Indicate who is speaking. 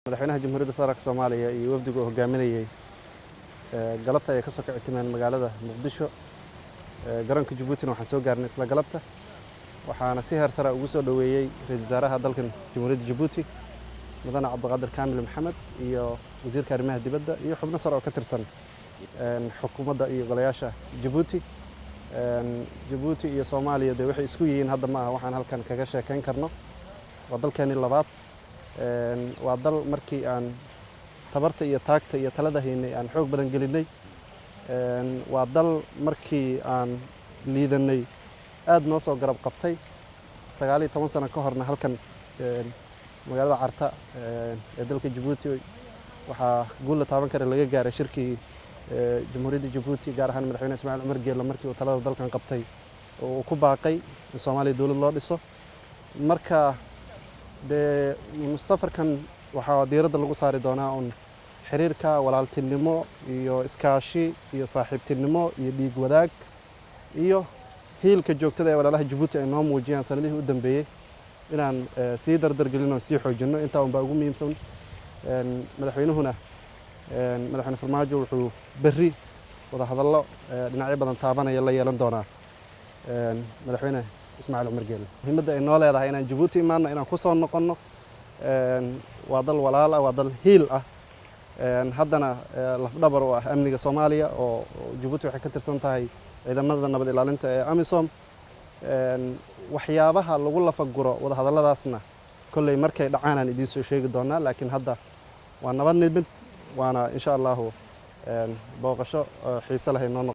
Speaker 1: madaxweynaha Jamhuuriyadda Federaalka Soomaaliya iyo wafdiga uu hogaaminayay galabta ay ka soo kicitimeen magaalada Muqdisho garoonka Djibouti waxaan soo gaarnay isla galabta waxaana si heer sare ugu soo dhaweeyay ra'iisul wasaaraha dalkan Jamhuuriyadda Djibouti mudane Cabdiqaadir Kaamil Maxamed iyo wasiirka arrimaha dibadda iyo xubno sare oo ka tirsan xukuumadda iyo golayaasha Djibouti Djibouti iyo Soomaaliya waxay isku yihiin hadda ma aha waxaan halkan kaga sheekayn karno waa dalkeeni labaad waa dal markii aan tabarta iyo taagta iyo talada haynay aan xoog badan gelinay waa dal markii aan liidanay aad noo soo garab qabtay 19 sano ka horna halkan magaalada Carta ee dalka Djibouti waxaa guul la taaban kara laga gaaray shirkii Jamhuuriyadda Djibouti gaar ahaan madaxweyne Ismaaciil Cumar Geelle markii uu talada dalkan qabtay oo ku baaqay in Soomaaliya dawlad loo dhiso marka mustafarkan waxaa diiradda lagu saari doonaa xiriirka walaaltinimo iyo iskaashi iyo saaxiibtinimo iyo dhiig wadaag iyo hiilka joogtada ee walaalaha Djibouti ay noo muujiyaan sanadihii u dambeeyay inaan sii dardargelino sii xoojino inta ugu muhiimsan madaxweynuhuna madaxweyne Farmaajo wuxuu berri wada hadallo dhinacyo badan taabanaya la yeelan doonaa madaxweyne Ismaaciil Cumar Geelle muhiimadda ay noo leedahay inaan Djibouti imaano inaan ku soo noqono waa dal walaal ah waa dal hiil ah haddana lafdhabar u ah amniga Soomaaliya oo Djibouti waxay ka tirsan tahay ciidamada nabad ilaalinta ee AMISOM waxyaabaha lagu lafaguro wada hadalladaasna kolley markay dhacaan aan idiin soo sheegi doonaa laakiin hadda waa nabad nibad waana insha Allah booqasho xiiso leh noo